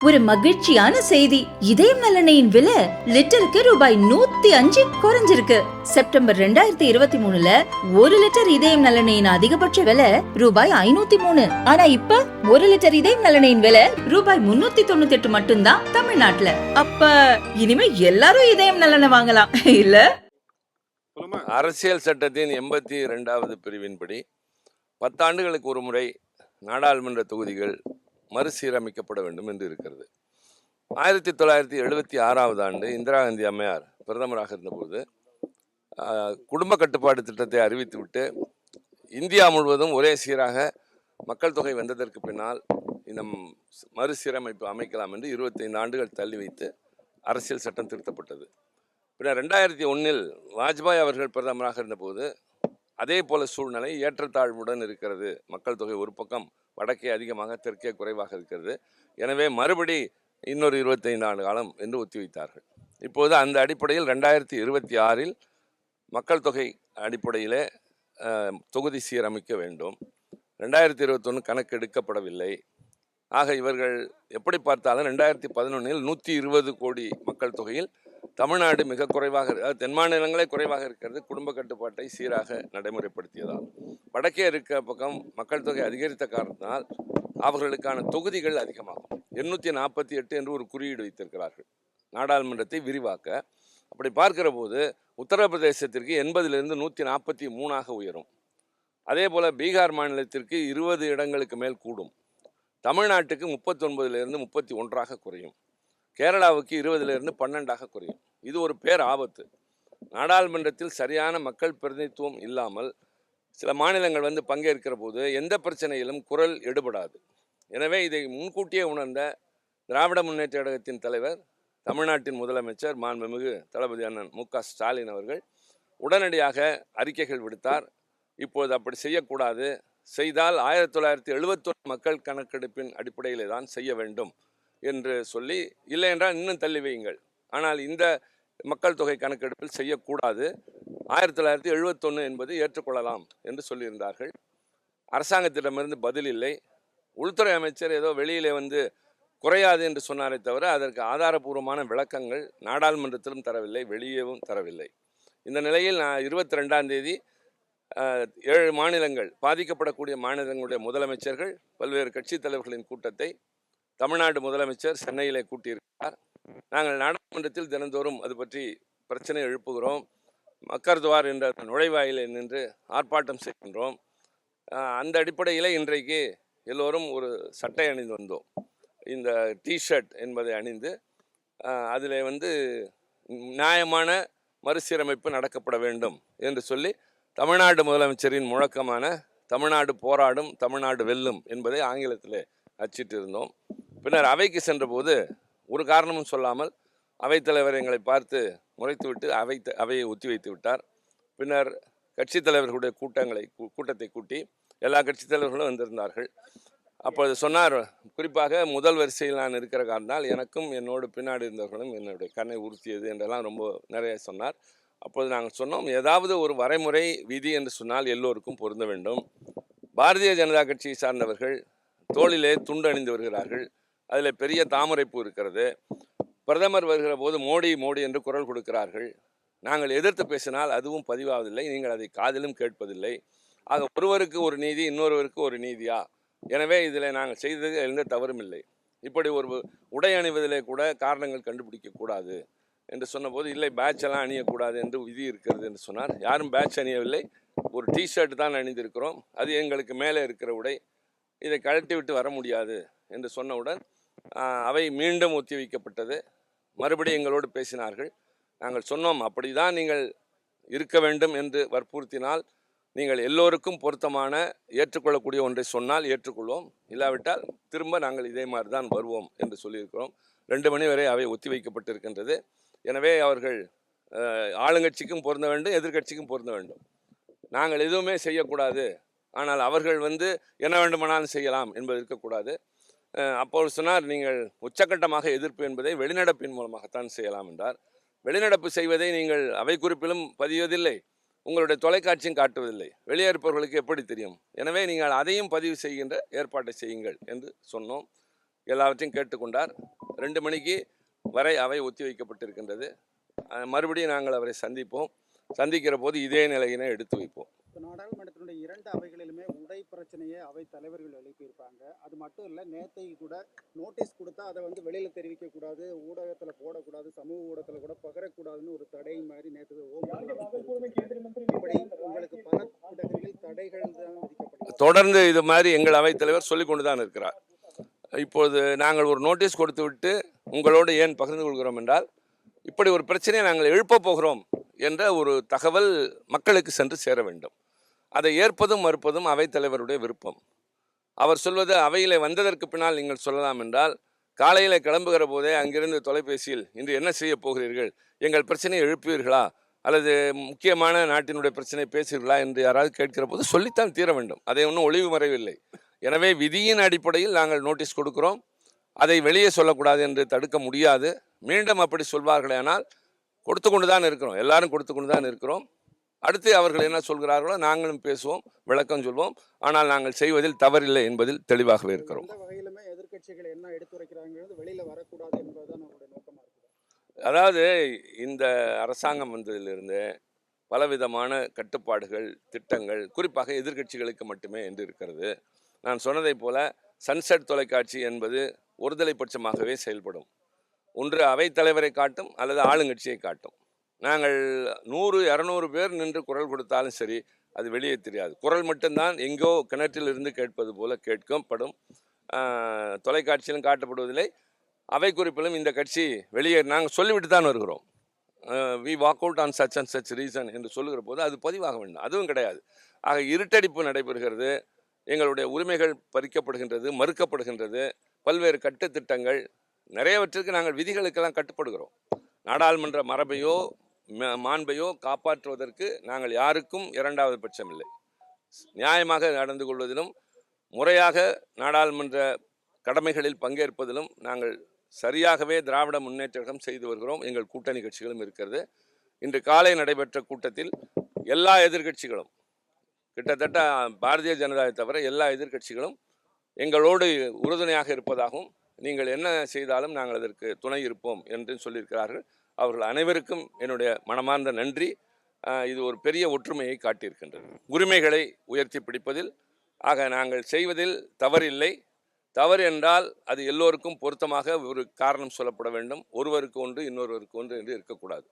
ஒரு மகிழ்ச்சியான செய்தி. இதயம் நலனையின் விலை லிட்டருக்கு ரூபாய் 105 குறைஞ்சிருக்கு. செப்டம்பர் 2023ல 1 லிட்டர் இதயம் நலனையின் அதிகபட்ச விலை ரூபாய் 503. ஆனா இப்ப 1 லிட்டர் இதயம் நலனையின் விலை ரூபாய் 398 மட்டும்தான் தமிழ்நாட்டுல. அப்ப இனிமே எல்லாரும் இதயம் நலனை வாங்கலாம் இல்ல? அரசியல் சட்டத்தின் 82வது பிரிவின்படி 10 ஆண்டுகளுக்கு ஒரு முறை நாடாளுமன்ற தொகுதிகள் மறுசீரமைக்கப்பட வேண்டும் என்று இருக்கிறது. 1976வது ஆண்டு இந்திரா காந்தி அம்மையார் பிரதமராக இருந்தபோது குடும்ப கட்டுப்பாடு திட்டத்தை அறிவித்துவிட்டு இந்தியா முழுவதும் ஒரே சீராக மக்கள் தொகை வந்ததற்கு பின்னால் இந்த மறுசீரமைப்பு அமைக்கலாம் என்று 25 ஆண்டுகள் தள்ளி வைத்து அரசியல் சட்டம் திருத்தப்பட்டது. பின்னர் 2001 வாஜ்பாய் அவர்கள் பிரதமராக இருந்தபோது அதே போல சூழ்நிலை ஏற்றத்தாழ்வுடன் இருக்கிறது. மக்கள் தொகை ஒரு பக்கம் வடக்கே அதிகமாக தெற்கே குறைவாக இருக்கிறது. எனவே மறுபடி இன்னொரு 25 ஆண்டு காலம் என்று ஒத்திவைத்தார்கள். இப்போது அந்த அடிப்படையில் 2026 மக்கள் தொகை அடிப்படையிலே தொகுதி சீரமைக்க வேண்டும். 2021 கணக்கெடுக்கப்படவில்லை. ஆக இவர்கள் எப்படி பார்த்தாலும் 2011 120 கோடி மக்கள் தொகையில் தமிழ்நாடு மிக குறைவாக, தென் மாநிலங்களே குறைவாக இருக்கிறது. குடும்ப கட்டுப்பாட்டை சீராக நடைமுறைப்படுத்தியதால் வடக்கே இருக்க பக்கம் மக்கள் தொகை அதிகரித்த காரணத்தினால் அவர்களுக்கான தொகுதிகள் அதிகமாகும். 848 என்று ஒரு குறியீடு வைத்திருக்கிறார்கள் நாடாளுமன்றத்தை விரிவாக்க. அப்படி பார்க்கிற போது உத்தரப்பிரதேசத்திற்கு 80லிருந்து 143ஆக உயரும். அதே போல பீகார் மாநிலத்திற்கு 20 இடங்களுக்கு மேல் கூடும். தமிழ்நாட்டுக்கு 39லிருந்து 31ஆக குறையும். கேரளாவுக்கு 20லிருந்து 12ஆக குறையும். இது ஒரு பேர் ஆபத்து. நாடாளுமன்றத்தில் சரியான மக்கள் பிரதிநிதித்துவம் இல்லாமல் சில மாநிலங்கள் வந்து பங்கேற்கிற போது எந்த பிரச்சனையிலும் குரல் எடுபடாது. எனவே இதை முன்கூட்டியே உணர்ந்த திராவிட முன்னேற்ற கழகத்தின் தலைவர், தமிழ்நாட்டின் முதலமைச்சர் மாண்புமிகு தளபதி அண்ணன் மு.க. ஸ்டாலின் அவர்கள் உடனடியாக அறிக்கைகள் விடுத்தார். இப்போது அப்படி செய்யக்கூடாது, செய்தால் 1971 மக்கள் கணக்கெடுப்பின் அடிப்படையிலே தான் செய்ய வேண்டும் என்று சொல்லி, இல்லை என்றால் இன்னும் தள்ளி வையுங்கள், ஆனால் இந்த மக்கள் தொகை கணக்கெடுப்பில் செய்யக்கூடாது, 1971 என்பது ஏற்றுக்கொள்ளலாம் என்று சொல்லியிருந்தார்கள். அரசாங்கத்திடமிருந்து பதில் இல்லை. உள்துறை அமைச்சர் ஏதோ வெளியிலே வந்து குறையாது என்று சொன்னாரே தவிர அதற்கு ஆதாரபூர்வமான விளக்கங்கள் நாடாளுமன்றத்திலும் தரவில்லை, வெளியேவும் தரவில்லை. இந்த நிலையில் 22ஆம் தேதி 7 மாநிலங்கள், பாதிக்கப்படக்கூடிய மாநிலங்களுடைய முதலமைச்சர்கள் பல்வேறு கட்சி தலைவர்களின் கூட்டத்தை தமிழ்நாடு முதலமைச்சர் சென்னையிலே கூட்டியிருக்கிறார். நாங்கள் நாடாளுமன்றத்தில் தினந்தோறும் அது பற்றி பிரச்சனை எழுப்புகிறோம். மக்கர்துவார் என்ற நுழைவாயிலே நின்று ஆர்ப்பாட்டம் செய்கின்றோம். அந்த அடிப்படையில் இன்றைக்கு எல்லோரும் ஒரு சட்டை அணிந்து வந்தோம். இந்த டிஷர்ட் என்பதை அணிந்து அதில் வந்து நியாயமான மறுசீரமைப்பு நடக்கப்பட வேண்டும் என்று சொல்லி தமிழ்நாடு முதலமைச்சரின் முழக்கமான தமிழ்நாடு போராடும், தமிழ்நாடு வெல்லும் என்பதை ஆங்கிலத்தில் அச்சிட்டு இருந்தோம். பின்னர் அவைக்கு சென்றபோது ஒரு காரணமும் சொல்லாமல் அவைத்தலைவர் எங்களை பார்த்து முறைத்துவிட்டு அவையை ஒத்திவைத்து விட்டார். பின்னர் கட்சித் தலைவர்களுடைய கூட்டத்தை கூட்டி எல்லா கட்சித் தலைவர்களும் வந்திருந்தார்கள். அப்பொழுது சொன்னார், குறிப்பாக முதல் வரிசையில் நான் இருக்கிற காரணத்தால் எனக்கும் என்னோடு பின்னாடி இருந்தவர்களும் என்னுடைய கண்ணை உறுத்தியது என்றெல்லாம் ரொம்ப நிறைய சொன்னார். அப்போது நாங்கள் சொன்னோம், ஏதாவது ஒரு வரைமுறை விதி என்று சொன்னால் எல்லோருக்கும் பொருந்த வேண்டும். பாரதிய ஜனதா கட்சியை சார்ந்தவர்கள் தோளிலே துண்டு அணிந்து வருகிறார்கள், அதில் பெரிய தாமரைப்பூ இருக்கிறது. பிரதமர் வருகிற போது மோடி மோடி என்று குரல் கொடுக்கிறார்கள். நாங்கள் எதிர்த்து பேசினால் அதுவும் பதிவாவதில்லை, நீங்கள் அதை காதிலும் கேட்பதில்லை. ஆக ஒருவருக்கு ஒரு நீதி, இன்னொருவருக்கு ஒரு நீதியா? எனவே இதில் நாங்கள் செய்தது எந்த தவறும் இல்லை. இப்படி ஒரு உடை அணிவதிலே கூட காரணங்கள் கண்டுபிடிக்கக்கூடாது என்று சொன்னபோது, இல்லை பேட்ச் எல்லாம் அணியக்கூடாது என்று விதி இருக்கிறது என்று சொன்னார். யாரும் பேட்ச் அணியவில்லை, ஒரு டிஷர்ட் தான் அணிந்திருக்கிறோம், அது எங்களுக்கு மேலே இருக்கிற உடை, இதை கழட்டி விட்டு வர முடியாது என்று சொன்னவுடன் அவை மீண்டும் ஒத்திவைக்கப்பட்டது. மறுபடியும் எங்களோடு பேசினார்கள். நாங்கள் சொன்னோம், அப்படி தான் நீங்கள் இருக்க வேண்டும் என்று வற்புறுத்தினால், நீங்கள் எல்லோருக்கும் பொருத்தமான ஏற்றுக்கொள்ளக்கூடிய ஒன்றை சொன்னால் ஏற்றுக்கொள்வோம், இல்லாவிட்டால் திரும்ப நாங்கள் இதே மாதிரி தான் வருவோம் என்று சொல்லியிருக்கிறோம். 2 மணி வரை அவை ஒத்திவைக்கப்பட்டிருக்கின்றது. எனவே அவர்கள் ஆளுங்கட்சிக்கும் பொருந்த வேண்டும், எதிர்கட்சிக்கும் பொருந்த வேண்டும். நாங்கள் எதுவுமே செய்யக்கூடாது, ஆனால் அவர்கள் வந்து என்ன வேண்டுமானாலும் செய்யலாம் என்பது இருக்கக்கூடாது. அப்போது சொன்னார், நீங்கள் உச்சக்கட்டமாக எதிர்ப்பு என்பதை வெளிநடப்பின் மூலமாகத்தான் செய்யலாம் என்றார். வெளிநடப்பு செய்வதை நீங்கள் அவை குறிப்பிலும் பதிவதில்லை, உங்களுடைய தொலைக்காட்சியும் காட்டுவதில்லை, வெளியே இருப்பவர்களுக்கு எப்படி தெரியும்? எனவே நீங்கள் அதையும் பதிவு செய்கின்ற ஏற்பாட்டை செய்யுங்கள் என்று சொன்னோம். எல்லாவற்றையும் கேட்டுக்கொண்டார். 2 மணிக்கு வரை அவை ஒத்திவைக்கப்பட்டிருக்கின்றது. மறுபடியும் நாங்கள் அவரை சந்திக்கிற போது இதே நிலையினை எடுத்து வைப்போம். நாடாளுமன்றத்தினுடைய 2 அவைகளிலுமே உடை பிரச்சனையை அவை தலைவர்கள் எழுப்பியிருப்பாங்க. அது மட்டும் இல்லை, நேற்றைக்கு கூட நோட்டீஸ் கொடுத்தா அதை வெளியில் தெரிவிக்கக்கூடாது, ஊடகத்தில் போடக்கூடாது, சமூக ஊடகத்தில் கூட பகரக்கூடாதுன்னு ஒரு தடை மாதிரி நேற்று இப்படி உங்களுக்கு பல இடங்களில் தடைகள் தான் விதிக்கப்பட்டது. தொடர்ந்து இது மாதிரி எங்கள் அவைத்தலைவர் சொல்லிக் கொண்டு தான் இருக்கிறார். இப்போது நாங்கள் ஒரு நோட்டீஸ் கொடுத்து விட்டு உங்களோடு ஏன் பகிர்ந்து கொள்கிறோம் என்றால், இப்படி ஒரு பிரச்சனையை நாங்கள் எழுப்ப போகிறோம் என்ற ஒரு தகவல் மக்களுக்கு சென்று சேர வேண்டும். அதை ஏற்பதும் மறுப்பதும் அவைத்தலைவருடைய விருப்பம். அவர் சொல்வது அவையில் வந்ததற்கு பின்னால் நீங்கள் சொல்லலாம் என்றால், காலையில் கிளம்புகிற போதே அங்கிருந்து தொலைபேசியில் இன்று என்ன செய்ய போகிறீர்கள், எங்கள் பிரச்சனையை எழுப்புவீர்களா அல்லது முக்கியமான நாட்டினுடைய பிரச்சனையை பேசுகிறீர்களா என்று யாராவது கேட்கிற போது சொல்லித்தான் தீர வேண்டும். அதை ஒன்றும் ஒளிவு மறைவில்லை. எனவே விதியின் அடிப்படையில் நாங்கள் நோட்டீஸ் கொடுக்கிறோம். அதை வெளியே சொல்லக்கூடாது என்று தடுக்க முடியாது. மீண்டும் அப்படி சொல்வார்களேனால் கொடுத்து கொண்டு தான் இருக்கிறோம், எல்லாரும் கொடுத்து கொண்டு தான் இருக்கிறோம். அடுத்து அவர்கள் என்ன சொல்கிறார்களோ நாங்களும் பேசுவோம், விளக்கம் சொல்வோம். ஆனால் நாங்கள் செய்வதில் தவறில்லை என்பதில் தெளிவாகவே இருக்கிறோம். எந்த வகையிலுமே எதிர்க்கட்சிகள் என்ன எடுத்துரைக்கிறாங்கிறது வெளியில வரக்கூடாது என்பதுதான் நம்மளுடைய நோக்கமாக இருக்குது. அதாவது இந்த அரசாங்கம் வந்ததிலிருந்து பலவிதமான கட்டுப்பாடுகள், திட்டங்கள் குறிப்பாக எதிர்க்கட்சிகளுக்கு மட்டுமே என்று இருக்கிறது. நான் சொன்னதைப் போல சன்செட் தொலைக்காட்சி என்பது ஒருதலை பட்சமாகவே செயல்படும். ஒன்று அவைத்தலைவரை காட்டும் அல்லது ஆளுங்கட்சியை காட்டும். நாங்கள் 100-200 பேர் நின்று குரல் கொடுத்தாலும் சரி, அது வெளியே தெரியாது. குரல் மட்டும்தான் எங்கோ கிணற்றில் இருந்து கேட்பது போல கேட்கப்படும். தொலைக்காட்சியிலும் காட்டப்படுவதில்லை. அவை குறிப்பிலும் இந்த கட்சி வெளியே நாங்கள் சொல்லிவிட்டு தான் வருகிறோம். We walk out on such and such reason என்று சொல்லுகிற போது அது பதிவாக வேண்டும். அதுவும் கிடையாது. ஆக இருட்டடிப்பு நடைபெறுகிறது. எங்களுடைய உரிமைகள் பறிக்கப்படுகின்றது, மறுக்கப்படுகின்றது. பல்வேறு கட்டுத்திட்டங்கள் நிறையவற்றிற்கு நாங்கள் விதிகளுக்கெல்லாம் கட்டுப்படுகிறோம். நாடாளுமன்ற மரபையோ மாண்பையோ காப்பாற்றுவதற்கு நாங்கள் யாருக்கும் இரண்டாவது பட்சம் இல்லை. நியாயமாக நடந்து கொள்வதிலும் முறையாக நாடாளுமன்ற கடமைகளில் பங்கேற்பதிலும் நாங்கள் சரியாகவே திராவிட முன்னேற்ற கழகம் செய்து வருகிறோம். எங்கள் கூட்டணி கட்சிகளும் இருக்கிறது. இன்று காலை நடைபெற்ற கூட்டத்தில் எல்லா எதிர்க்கட்சிகளும், கிட்டத்தட்ட பாரதிய ஜனதாவை தவிர எல்லா எதிர்க்கட்சிகளும் எங்களோடு உறுதுணையாக இருப்பதாகவும், நீங்கள் என்ன செய்தாலும் நாங்கள் அதற்கு துணை இருப்போம் என்று சொல்லியிருக்கிறார்கள். அவர்கள் அனைவருக்கும் என்னுடைய மனமார்ந்த நன்றி. இது ஒரு பெரிய ஒற்றுமையை காட்டியிருக்கின்றது. உரிமைகளை உயர்த்தி பிடிப்பதில் நாங்கள் செய்வதில் தவறில்லை. தவறு என்றால் அது எல்லோருக்கும் பொருத்தமாக ஒரு காரணம் சொல்லப்பட வேண்டும். ஒருவருக்கு ஒன்று இன்னொருவருக்கு ஒன்று என்று இருக்கக்கூடாது.